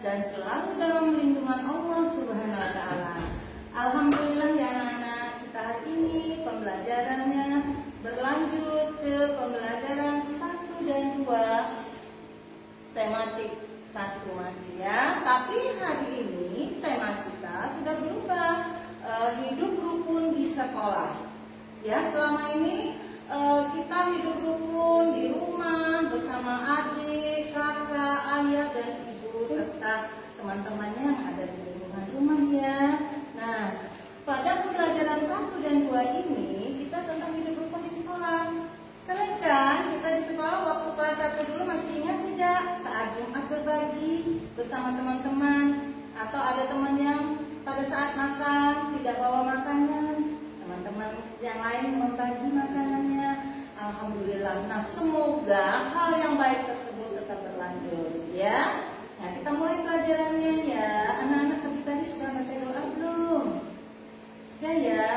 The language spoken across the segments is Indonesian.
dan selalu dalam lindungan Allah Subhanahu wa Ta'ala. Alhamdulillah ya anak-anak, kita hari ini pembelajarannya berlanjut ke pembelajaran 1 dan 2 tematik 1 masih ya. Tapi hari ini tema kita sudah berubah, hidup rukun di sekolah. Ya, selama ini kita hidup rukun di rumah bersama adik, kakak, ayah, dan ibu serta teman-temannya yang ada di lingkungan rumah ya. Nah, pada pembelajaran 1 dan 2 ini kita tentang hidup rukun di sekolah. Sering kan kita di sekolah waktu kelas 1 dulu masih ingat tidak? Saat Jumat berbagi bersama teman-teman, atau ada teman yang pada saat makan tidak bawa makanan, teman-teman yang lain membagi makanannya. Alhamdulillah. Nah, semoga hal yang baik tersebut tetap berlanjut ya. Nah, kita mulai pelajarannya ya. Anak-anak tadi sudah baca doa belum? Sudah ya?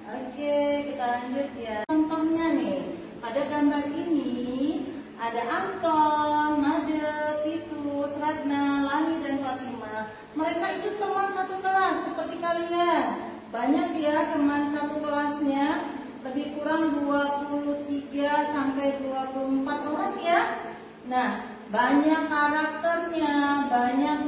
Oke, kita lanjut ya. Contohnya nih, pada gambar ini ada Anton, Made, Titus, Ratna, Lani, dan Fatima. Mereka itu teman satu kelas seperti kalian. Banyak ya teman satu kelasnya, lebih kurang 23 sampai 24 orang ya. Nah, banyak karakternya, banyak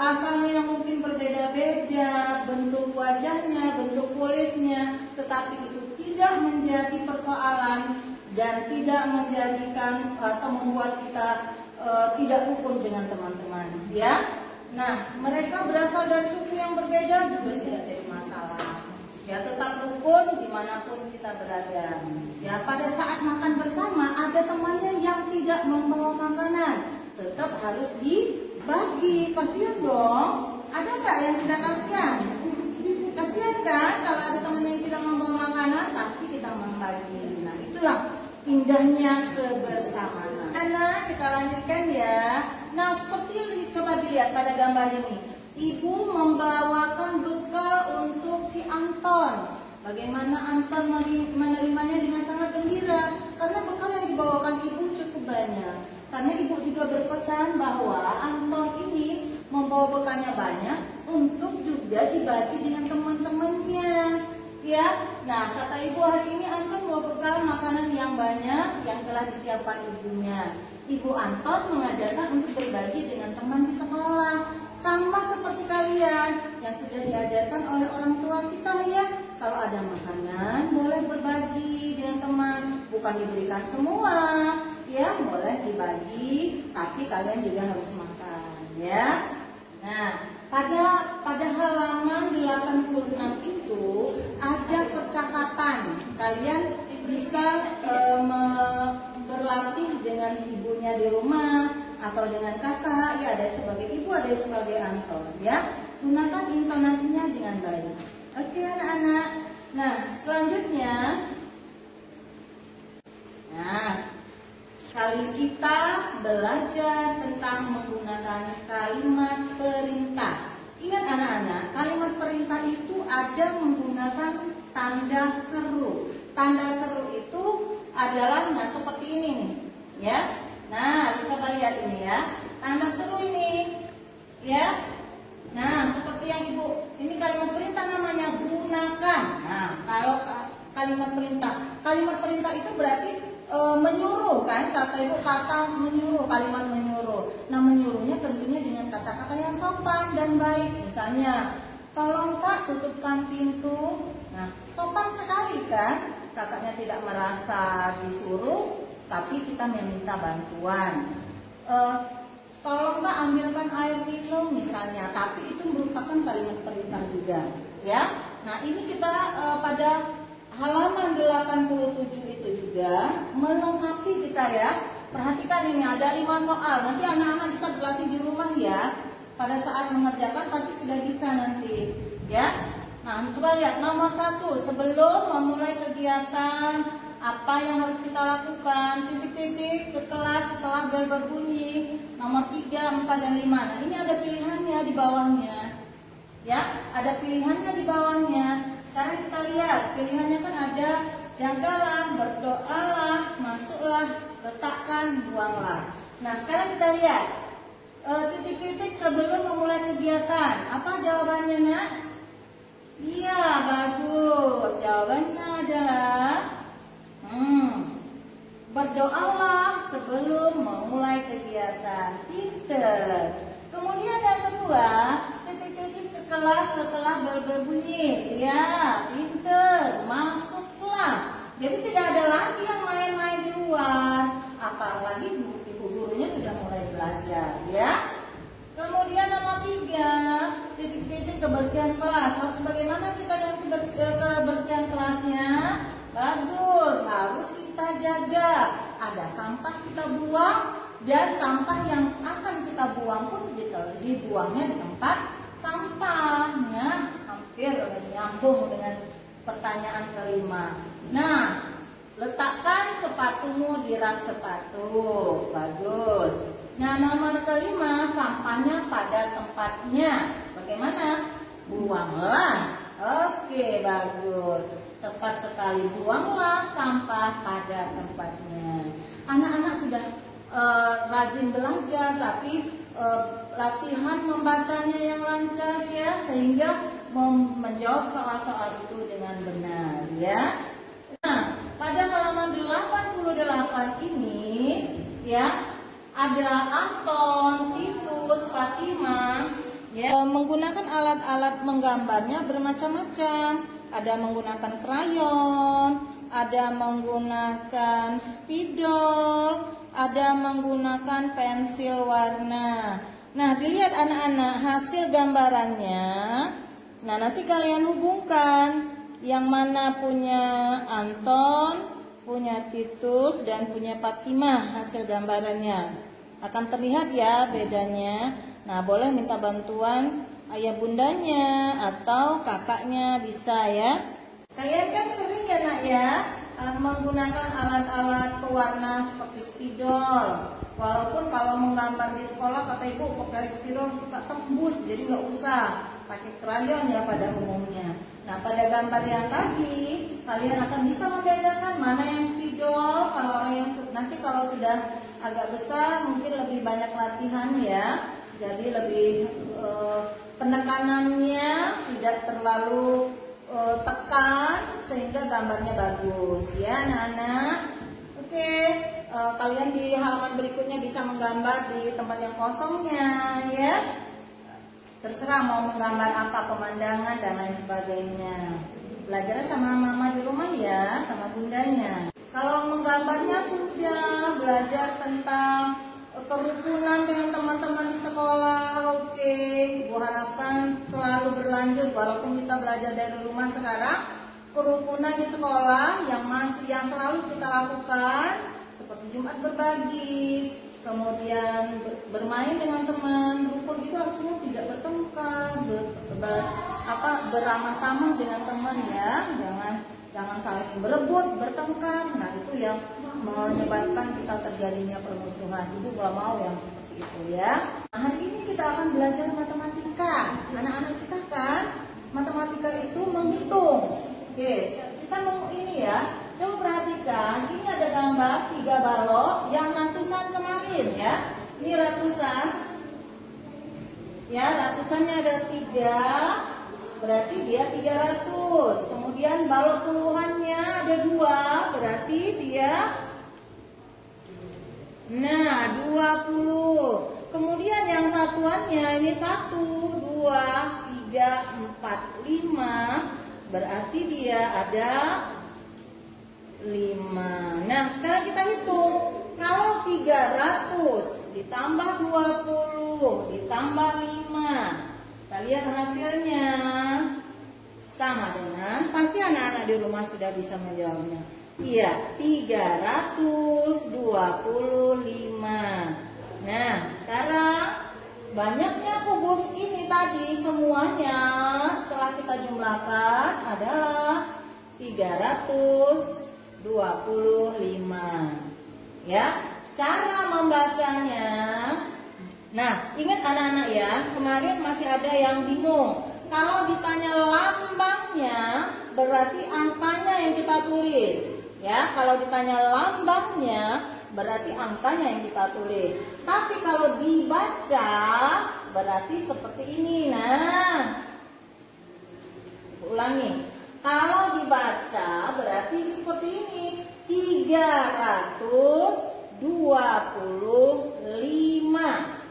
asalnya yang mungkin berbeda-beda, bentuk wajahnya, bentuk kulitnya, tetapi itu tidak menjadi persoalan dan tidak menjadikan atau membuat kita tidak rukun dengan teman-teman ya. Nah, mereka berasal dari suku yang berbeda juga tidak jadi masalah ya, tetap rukun dimanapun kita berada ya. Pada saat makan bersama ada temannya yang tidak membawa makanan, tetap harus dibagi. Kasihan dong, ada nggak yang tidak kasihan? Kasihan kan kalau ada teman yang tidak membawa makanan, pasti kita membagi. Nah, itulah indahnya kebersamaan. Anak, kita lanjutkan ya. Nah, seperti coba dilihat pada gambar ini, ibu membawakan bekal untuk si Anton. Bagaimana Anton menerimanya dengan sangat gembira, karena bekal yang dibawakan ibu cukup banyak. Karena ibu juga berpesan bahwa Anton ini membawa bekalnya banyak untuk juga dibagi dengan teman-temannya. Ya, nah kata ibu hari ini Anton bawa bekal makanan yang banyak yang telah disiapkan ibunya. Ibu Anton mengajarkan untuk berbagi dengan teman di sekolah, sama seperti kalian yang sudah diajarkan oleh orang tua kita ya. Kalau ada makanan boleh berbagi dengan teman, bukan diberikan semua ya, boleh dibagi, tapi kalian juga harus makan ya. Nah, pada halaman 86 itu ada percakapan. Kalian bisa berlatih dengan ibunya di rumah atau dengan kakak ya, ada sebagai ibu, ada sebagai Anton ya. Gunakan intonasinya dengan baik. Oke anak-anak. Nah, selanjutnya kali kita belajar tentang menggunakan kalimat perintah. Ingat anak-anak, kalimat perintah itu ada menggunakan tanda seru. Tanda seru itu adalah seperti ini nih, ya. Nah, coba lihat ini ya. Tanda seru ini, ya. Nah, seperti yang ibu, ini kalimat perintah namanya gunakan. Nah, kalau kalimat perintah itu berarti menyuruh kan, kata ibu, kata menyuruh, kalimat menyuruh. Nah, menyuruhnya tentunya dengan kata-kata yang sopan dan baik. Misalnya, tolong kak tutupkan pintu. Nah, sopan sekali kan, kakaknya tidak merasa disuruh, tapi kita meminta bantuan. Tolong kak ambilkan air minum misalnya, tapi itu merupakan kalimat perintah juga ya. Nah, ini kita pada halaman 87 itu juga melengkapi kita ya. Perhatikan ini ada 5 soal. Nanti anak-anak bisa berlatih di rumah ya. Pada saat mengerjakan pasti sudah bisa nanti ya. Nah, coba lihat nomor 1, sebelum memulai kegiatan apa yang harus kita lakukan, titik-titik ke kelas setelah bel berbunyi. Nomor 3, 4, dan 5. Nah, ini ada pilihannya di bawahnya ya, ada pilihannya di bawahnya. Sekarang kita lihat pilihannya kan ada jagalah, berdoalah, masuklah, letakkan, buanglah. Nah, sekarang kita lihat titik-titik sebelum memulai kegiatan. Apa jawabannya, Nak? Iya, bagus. Jawabannya adalah berdoalah sebelum memulai kegiatan. Pinter. Kemudian yang kedua, titik-titik ke kelas setelah bel berbunyi. Ya, pinter. Masuklah. Jadi tidak ada lagi yang main-main di luar. Apalagi ibu gurunya sudah mulai belajar, ya. Kemudian nomor 3, titik-titik kebersihan kelas. Harus bagaimana kita dengan kebersihan kelasnya? Bagus, harus kita jaga. Ada sampah kita buang, dan sampah yang akan kita buang pun dibuangnya di tempat sampahnya. Hampir nyambung dengan pertanyaan kelima. Nah, letakkan sepatumu di rak sepatu. Bagus. Nah, nomor kelima, sampahnya pada tempatnya. Bagaimana? Buanglah. Oke, bagus. Tepat sekali, buanglah sampah pada tempatnya. Anak-anak sudah rajin belajar, tapi latihan membacanya yang lancar, ya, sehingga menjawab soal-soal itu dengan benar, ya. Nah, pada halaman 88 ini, ya, ada Anton, Titus, Fatima, ya, menggunakan alat-alat menggambarnya bermacam-macam. Ada menggunakan krayon, ada menggunakan spidol, ada menggunakan pensil warna. Nah, dilihat anak-anak hasil gambarannya. Nah, nanti kalian hubungkan yang mana punya Anton, punya Titus, dan punya Fatimah hasil gambarannya. Akan terlihat ya bedanya. Nah, boleh minta bantuan ayah bundanya atau kakaknya, bisa ya. Kalian kan sering ya, Nak, ya, menggunakan alat-alat pewarna seperti spidol. Walaupun kalau menggambar di sekolah kata ibu pakai spidol suka tembus, jadi nggak usah pakai krayon ya pada umumnya. Nah, pada gambar yang tadi kalian akan bisa membedakan mana yang spidol. Kalau orang yang nanti kalau sudah agak besar mungkin lebih banyak latihan ya, jadi lebih penekanannya tidak terlalu tekan sehingga gambarnya bagus, ya, anak-anak. Oke, kalian di halaman berikutnya bisa menggambar di tempat yang kosongnya, ya. Terserah mau menggambar apa, pemandangan dan lain sebagainya. Belajarnya sama mama di rumah ya, sama bundanya. Kalau menggambarnya sudah belajar tentang kerukunan dengan teman-teman di sekolah, oke. Ibu harapkan selalu berlanjut walaupun kita belajar dari rumah sekarang. Kerukunan di sekolah yang selalu kita lakukan seperti Jumat berbagi, kemudian bermain dengan teman. Rukun itu artinya tidak bertengkar, beramah tamah dengan teman, ya. Jangan saling berebut, bertengkar. Nah, itu yang menyebabkan kita terjadinya permusuhan. Ibu gak mau yang seperti itu, ya. Nah, hari ini kita akan belajar matematika. Anak-anak suka kan? Matematika itu menghitung. Oke, kita mau ini ya. Coba perhatikan, ini ada gambar 3 balok yang ratusan kemarin, ya. Ini ratusan. Ya, ratusannya ada 3, berarti dia 300. Kemudian balok puluhannya ada 2, berarti dia 20. Kemudian yang satuannya ini 1, 2, 3, 4, 5, berarti dia ada 5. Nah, sekarang kita hitung. Kalau 300 ditambah 20 ditambah 5, kita lihat hasilnya sama dengan, pasti anak-anak di rumah sudah bisa menjawabnya. Iya, 325. Nah, sekarang banyaknya kubus ini tadi semuanya setelah kita jumlahkan adalah 325. Ya, cara membacanya. Nah, ingat anak-anak ya, kemarin masih ada yang bingung. Kalau ditanya lambangnya, berarti angkanya yang kita tulis. Ya, kalau ditanya lambangnya, berarti angkanya yang kita tulis. Tapi kalau dibaca berarti seperti ini. Nah, ulangi. Kalau dibaca berarti seperti ini. 325.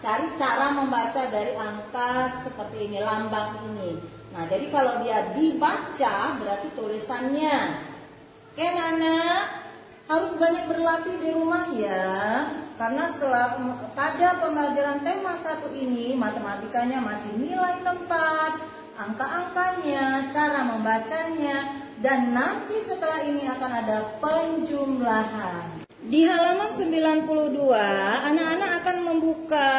Cari cara membaca dari angka seperti ini, lambang ini. Nah, jadi kalau dia dibaca berarti tulisannya. Oke, Nana, harus banyak berlatih di rumah ya. Karena pada pembelajaran tema 1 ini matematikanya masih nilai tempat, angka-angkanya, cara membacanya, dan nanti setelah ini akan ada penjumlahan. Di halaman 92, anak-anak akan membuka,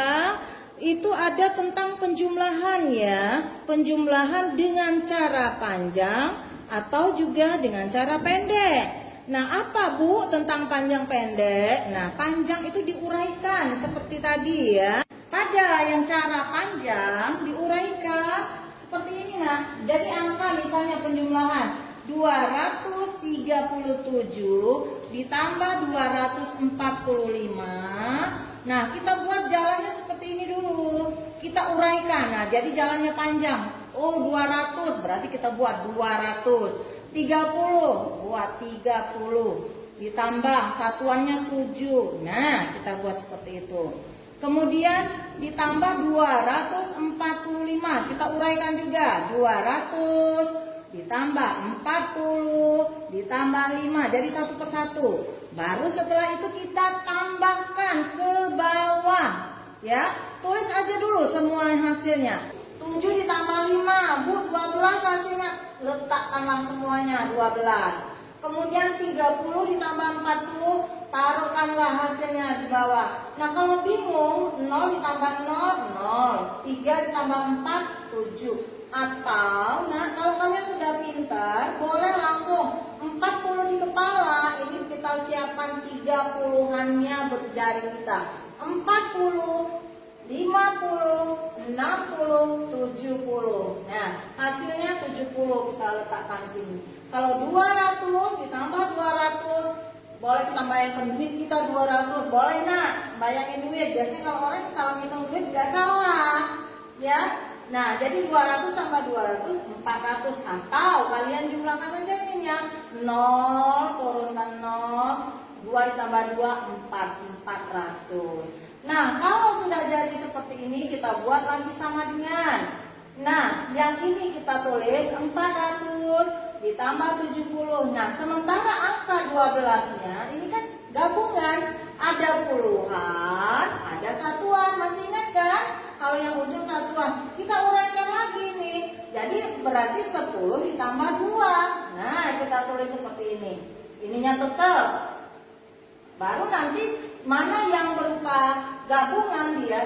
itu ada tentang penjumlahan ya. Penjumlahan dengan cara panjang atau juga dengan cara pendek. Nah, apa Bu tentang panjang pendek? Nah, panjang itu diuraikan seperti tadi ya. Pada yang cara panjang diuraikan seperti ini. Nah, dari angka misalnya penjumlahan 237 ditambah 245. Nah, kita buat jalannya seperti ini dulu. Kita uraikan. Nah, jadi jalannya panjang. Oh, 200 berarti kita buat 200. 30 buat 30. Ditambah satuannya 7. Nah, kita buat seperti itu. Kemudian ditambah 245. Kita uraikan juga. 200 ditambah 40 ditambah 5. Jadi satu persatu. Baru setelah itu kita tambahkan ke bawah. Ya, tulis aja dulu semua hasilnya. 7 ditambah 5, Bu, 12 hasilnya. Letakkanlah semuanya 12. Kemudian 30 ditambah 40, taruhkanlah hasilnya di bawah. Nah, kalau bingung, 0 ditambah 0, 0. 3 ditambah 4, 7. Atau, nah, kalau kalian sudah pintar, boleh langsung 40 di kepala. Ini kita siapkan 30-annya berjari kita. 40, 50, 60, 70. Nah, hasilnya 70 kita letakkan sini. Kalau 200 ditambah 200, boleh kita bayangkan duit kita 200. Boleh, Nak, bayangin duit. Biasanya kalau orang kalau ngitung duit gak salah. Ya. Nah, jadi 200 tambah 200, 400. Atau kalian jumlahkan aja ini ya. 0, turunkan 0. 2 ditambah 2, 400. Nah, kalau sudah jadi seperti ini, kita buat lagi sama dengan. Nah, yang ini kita tulis 400 ditambah 70. Nah, sementara angka 12-nya, ini kan gabungan. Ada puluhan, ada satuan. Masih ingat kan? Kalau yang ujung satuan, kita uraikan lagi nih. Jadi berarti 10 ditambah 2. Nah, kita tulis seperti ini. Ininya tetap. Baru nanti mana yang berupa gabungan dia,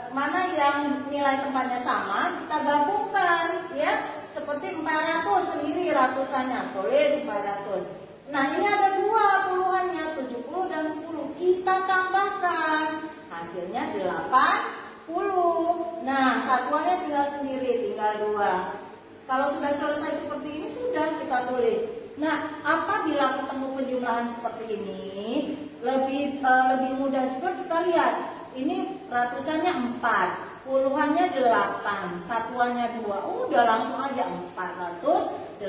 mana yang nilai tempatnya sama, kita gabungkan ya. Seperti 400 sendiri ratusannya, tulis 400. Nah, ini ada 2 puluhannya, 70 dan 10. Kita tambahkan. Hasilnya 80. Nah, satuannya tinggal sendiri, tinggal 2. Kalau sudah selesai seperti ini, sudah kita tulis. Nah, apabila ketemu penjumlahan seperti ini, lebih mudah juga kita lihat. Ini ratusannya 4, puluhannya 8, satuannya 2. Udah langsung aja 482.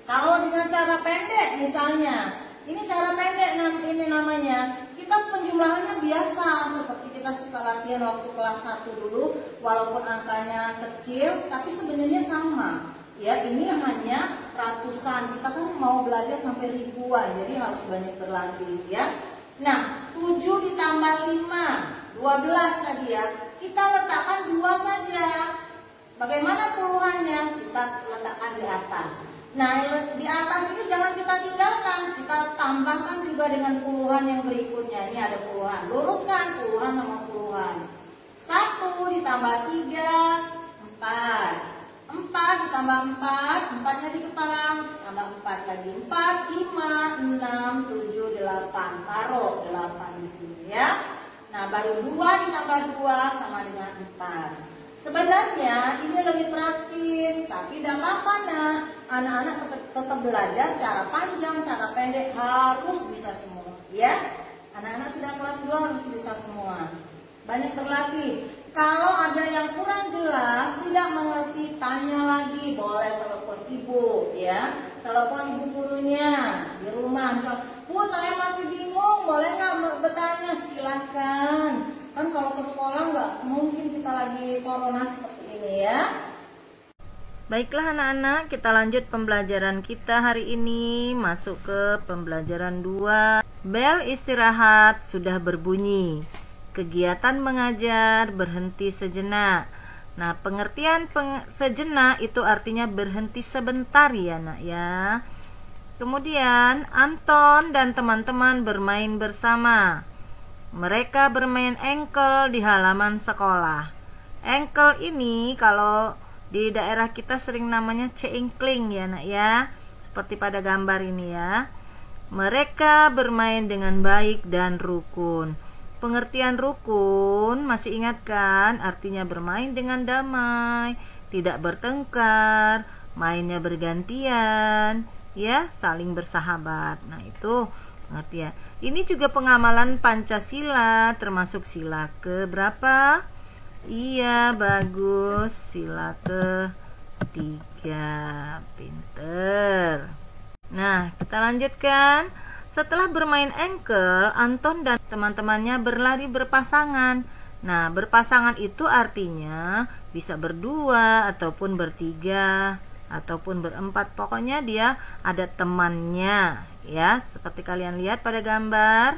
Kalau dengan cara pendek misalnya, ini cara pendek ini namanya. Kita penjumlahannya biasa seperti kita suka latihan waktu kelas 1 dulu, walaupun angkanya kecil tapi sebenarnya sama. Ya, ini hanya ratusan. Kita kan mau belajar sampai ribuan, jadi harus banyak berlatih ya. Nah, 7 ditambah 5, 12 tadi ya. Kita letakkan 2 saja. Bagaimana puluhannya? Kita letakkan di atas. Nah, di atas itu jangan kita tinggalkan. Kita tambahkan juga dengan puluhan yang berikutnya. Ini ada puluhan. Luruskan puluhan sama puluhan. 1 ditambah 3, 4. 4 ditambah 4, 4-nya di kepala, tambah 4 lagi. 4, 5, 6, 7, 8. Taruh 8 di sini ya. Nah, baru 2 ditambah 2 sama dengan 4. Sebenarnya ini lebih praktis, tapi tidak apa-apa nak. Anak-anak tetap belajar cara panjang, cara pendek harus bisa semua, ya. Anak-anak sudah kelas 2 harus bisa semua. Banyak berlatih. Kalau ada yang kurang jelas, tidak mengerti, tanya lagi. Boleh telepon ibu, ya. Telepon ibu gurunya di rumah. Misal, Bu, saya masih bingung, boleh nggak bertanya? Silahkan. Kan kalau ke sekolah nggak mungkin kita lagi corona seperti ini, ya. Baiklah anak-anak, kita lanjut pembelajaran kita hari ini. Masuk ke pembelajaran 2. Bel istirahat sudah berbunyi. Kegiatan mengajar berhenti sejenak. Nah, pengertian sejenak itu artinya berhenti sebentar ya nak ya. Kemudian Anton dan teman-teman bermain bersama. Mereka bermain engkel di halaman sekolah. Engkel ini kalau di daerah kita sering namanya ceingkling ya nak ya. Seperti pada gambar ini ya. Mereka bermain dengan baik dan rukun. Pengertian rukun masih ingat kan? Artinya bermain dengan damai, tidak bertengkar, mainnya bergantian, ya, saling bersahabat. Nah, itu pengertian. Ini juga pengamalan Pancasila, termasuk sila ke berapa? Iya, bagus. Sila ke-3. Pinter. Nah, kita lanjutkan. Setelah bermain engkel, Anton dan teman-temannya berlari berpasangan. Nah, berpasangan itu artinya bisa berdua ataupun bertiga ataupun berempat. Pokoknya dia ada temannya, ya. Seperti kalian lihat pada gambar,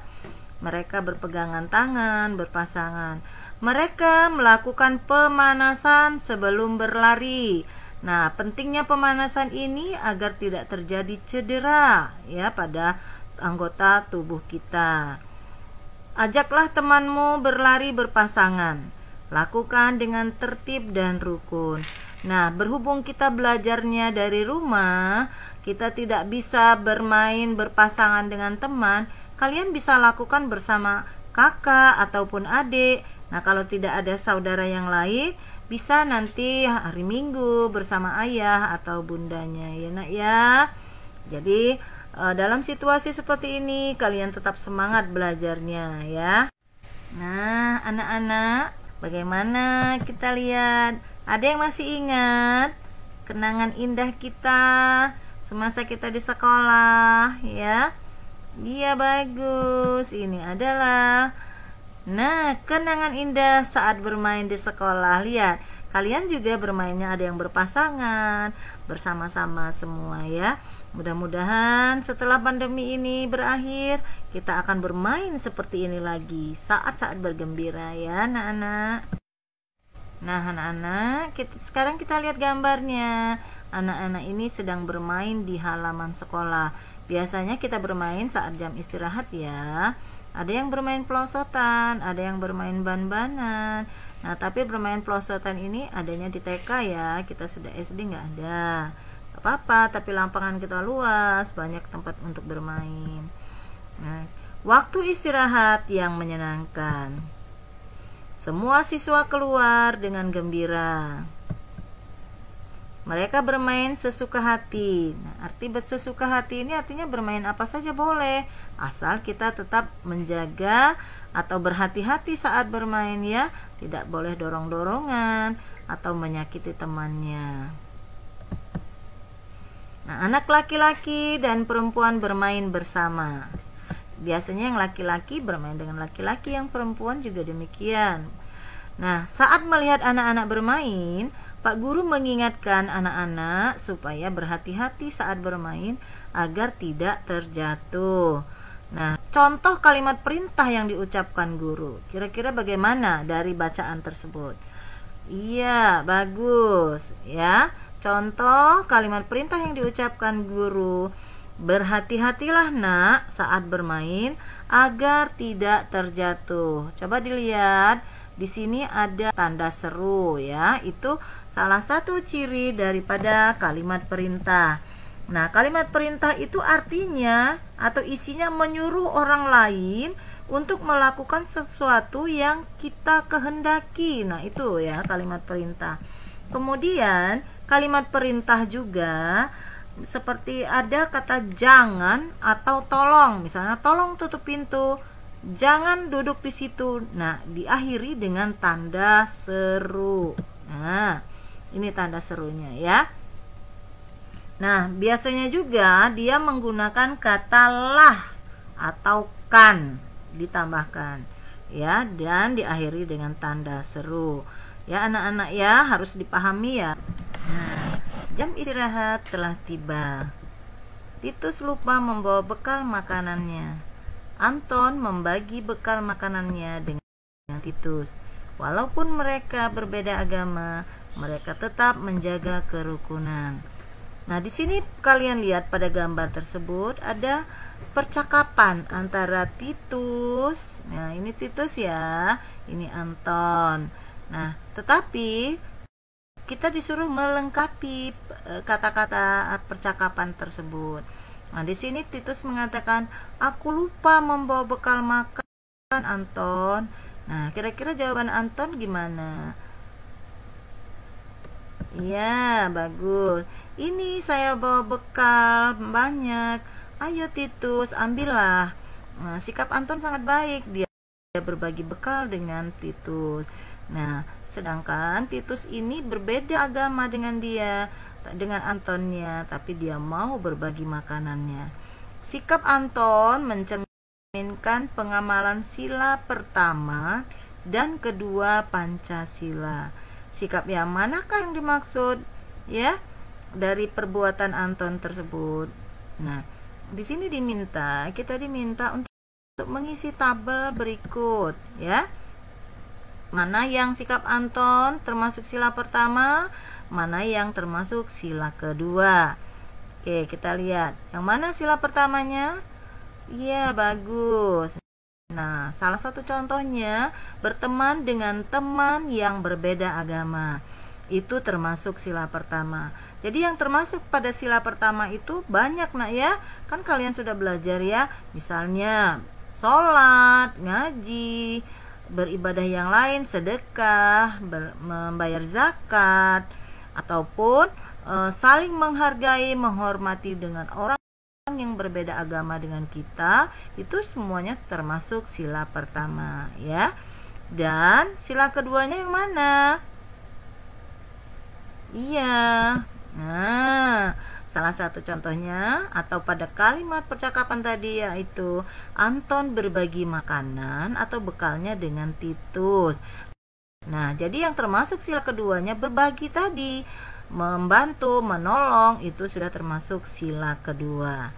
mereka berpegangan tangan, berpasangan. Mereka melakukan pemanasan sebelum berlari. Nah, pentingnya pemanasan ini agar tidak terjadi cedera, ya, pada anggota tubuh kita. Ajaklah temanmu berlari berpasangan. Lakukan dengan tertib dan rukun. Nah, berhubung kita belajarnya dari rumah, kita tidak bisa bermain berpasangan dengan teman. Kalian bisa lakukan bersama kakak ataupun adik. Nah, kalau tidak ada saudara yang lain, bisa nanti hari Minggu bersama ayah atau bundanya, ya nak ya. Jadi dalam situasi seperti ini kalian tetap semangat belajarnya ya. Nah, anak-anak, bagaimana kita lihat? Ada yang masih ingat kenangan indah kita semasa kita di sekolah ya? Iya, bagus. Ini adalah kenangan indah saat bermain di sekolah. Lihat, kalian juga bermainnya ada yang berpasangan, bersama-sama semua ya. Mudah-mudahan setelah pandemi ini berakhir, kita akan bermain seperti ini lagi saat-saat bergembira ya anak-anak. Nah anak-anak, sekarang kita lihat gambarnya. Anak-anak ini sedang bermain di halaman sekolah. Biasanya kita bermain saat jam istirahat ya. Ada yang bermain pelosotan, ada yang bermain ban-banan. Nah, tapi bermain pelosotan ini adanya di TK ya. Kita sudah SD nggak ada. Apa-apa, tapi lapangan kita luas, banyak tempat untuk bermain. Nah, waktu istirahat yang menyenangkan. Semua siswa keluar dengan gembira. Mereka bermain sesuka hati. Nah, arti sesuka hati ini artinya bermain apa saja boleh, asal kita tetap menjaga atau berhati-hati saat bermain ya. Tidak boleh dorong-dorongan atau menyakiti temannya. Nah, anak laki-laki dan perempuan bermain bersama. Biasanya yang laki-laki bermain dengan laki-laki, yang perempuan juga demikian. Nah, saat melihat anak-anak bermain, Pak Guru mengingatkan anak-anak supaya berhati-hati saat bermain agar tidak terjatuh. Nah, contoh kalimat perintah yang diucapkan guru. Kira-kira bagaimana dari bacaan tersebut? Iya, bagus ya. Contoh kalimat perintah yang diucapkan guru. Berhati-hatilah nak saat bermain agar tidak terjatuh. Coba dilihat, di sini ada tanda seru ya. Itu salah satu ciri daripada kalimat perintah. Nah, kalimat perintah itu artinya atau isinya menyuruh orang lain untuk melakukan sesuatu yang kita kehendaki. Nah, itu ya kalimat perintah. Kemudian kalimat perintah juga seperti ada kata jangan atau tolong. Misalnya tolong tutup pintu, jangan duduk di situ. Nah, diakhiri dengan tanda seru. Nah, ini tanda serunya ya. Nah, biasanya juga dia menggunakan kata lah atau kan ditambahkan ya, dan diakhiri dengan tanda seru. Ya anak-anak ya, harus dipahami ya. Nah, jam istirahat telah tiba. Titus lupa membawa bekal makanannya. Anton membagi bekal makanannya dengan Titus. Walaupun mereka berbeda agama, mereka tetap menjaga kerukunan. Nah, di sini kalian lihat pada gambar tersebut ada percakapan antara Titus. Nah, ini Titus ya, ini Anton. Nah, tetapi kita disuruh melengkapi kata-kata percakapan tersebut. Nah, di sini Titus mengatakan, "Aku lupa membawa bekal makan, Anton." Nah, kira-kira jawaban Anton gimana? Iya, bagus. Ini saya bawa bekal banyak. Ayo Titus, ambillah. Nah, sikap Anton sangat baik. Dia berbagi bekal dengan Titus. Nah, sedangkan Titus ini berbeda agama dengan Antonnya, tapi dia mau berbagi makanannya. Sikap Anton mencerminkan pengamalan sila pertama dan kedua Pancasila. Sikap yang manakah yang dimaksud ya dari perbuatan Anton tersebut? Nah, di sini kita diminta untuk mengisi tabel berikut ya. Mana yang sikap Anton termasuk sila pertama, mana yang termasuk sila kedua. Oke, kita lihat. Yang mana sila pertamanya? Iya, bagus. Nah, salah satu contohnya berteman dengan teman yang berbeda agama. Itu termasuk sila pertama. Jadi yang termasuk pada sila pertama itu banyak nak ya. Kan kalian sudah belajar ya. Misalnya sholat, ngaji, beribadah yang lain, sedekah, membayar zakat, ataupun saling menghargai, menghormati dengan orang yang berbeda agama dengan kita. Itu semuanya termasuk sila pertama ya. Dan sila keduanya yang mana? Iya. Nah, salah satu contohnya atau pada kalimat percakapan tadi yaitu Anton berbagi makanan atau bekalnya dengan Titus. Nah, jadi yang termasuk sila keduanya berbagi tadi, membantu, menolong, itu sudah termasuk sila kedua.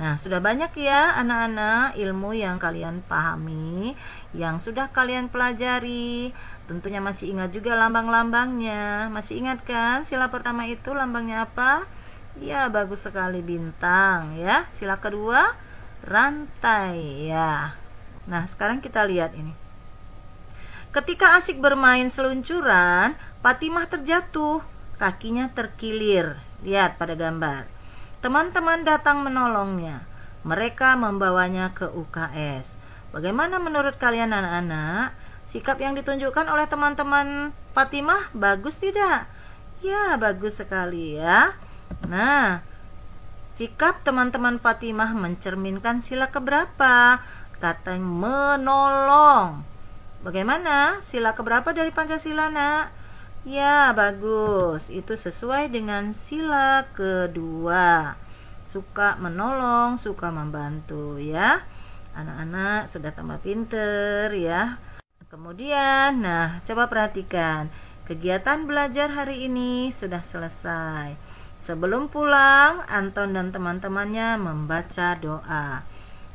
Nah, sudah banyak ya anak-anak ilmu yang kalian pahami, yang sudah kalian pelajari. Tentunya masih ingat juga lambang-lambangnya. Masih ingat kan sila pertama itu lambangnya apa? Ya, bagus sekali, bintang ya. Sila kedua rantai ya. Nah, sekarang kita lihat ini. Ketika asik bermain seluncuran, Fatimah terjatuh, kakinya terkilir. Lihat pada gambar. Teman-teman datang menolongnya. Mereka membawanya ke UKS. Bagaimana menurut kalian anak-anak? Sikap yang ditunjukkan oleh teman-teman Fatimah bagus tidak? Ya, bagus sekali ya. Nah, sikap teman-teman Fatimah mencerminkan sila keberapa? Katanya menolong. Bagaimana? Sila keberapa dari Pancasila, nak? Ya, bagus. Itu sesuai dengan sila kedua. Suka menolong, suka membantu ya. Anak-anak sudah tambah pinter ya. Kemudian, nah, coba perhatikan. Kegiatan belajar hari ini sudah selesai. Sebelum pulang, Anton dan teman-temannya membaca doa.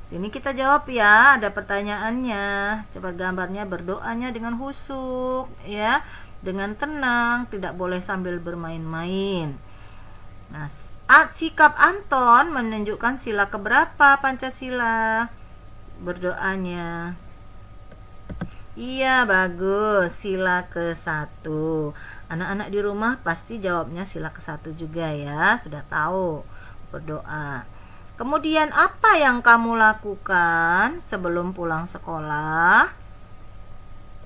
Sini kita jawab ya, ada pertanyaannya. Coba gambarnya, berdoanya dengan khusyuk ya, dengan tenang, tidak boleh sambil bermain-main. Nah, sikap Anton menunjukkan sila keberapa Pancasila berdoanya? Iya, bagus, sila ke-1. Anak-anak di rumah pasti jawabnya sila ke-1 juga ya, sudah tahu berdoa. Kemudian apa yang kamu lakukan sebelum pulang sekolah?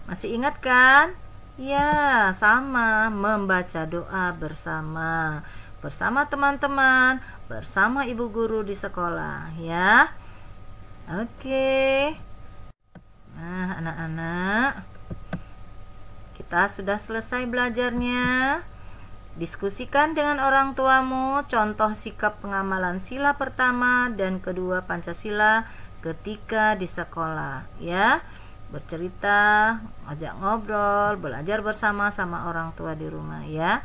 Masih ingat kan? Ya, sama, membaca doa bersama teman-teman, bersama ibu guru di sekolah, ya. Oke. Nah, anak-anak, kita sudah selesai belajarnya. Diskusikan dengan orang tuamu contoh sikap pengamalan sila pertama dan kedua Pancasila ketika di sekolah, ya. Bercerita, ajak ngobrol, belajar bersama sama orang tua di rumah, ya.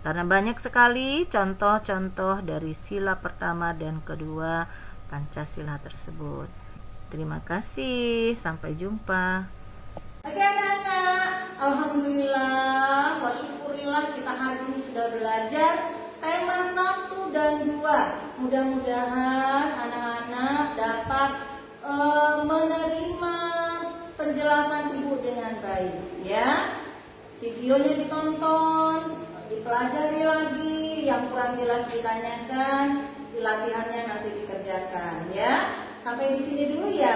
Karena banyak sekali contoh-contoh dari sila pertama dan kedua Pancasila tersebut. Terima kasih, sampai jumpa. Oke anak-anak, alhamdulillah wa syukurillah kita hari ini sudah belajar tema 1 dan 2. Mudah-mudahan anak-anak dapat menerima penjelasan ibu dengan baik, ya. Videonya ditonton, dipelajari lagi, yang kurang jelas ditanyakan, latihannya nanti dikerjakan, ya. Sampai di sini dulu ya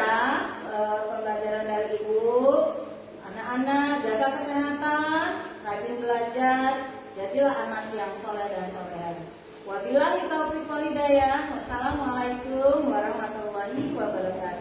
pembelajaran dari ibu. Anak-anak jaga kesehatan, rajin belajar, jadilah anak yang soleh dan solehah. Wabillahi taufiq wal hidayah. Wassalamualaikum warahmatullahi wabarakatuh.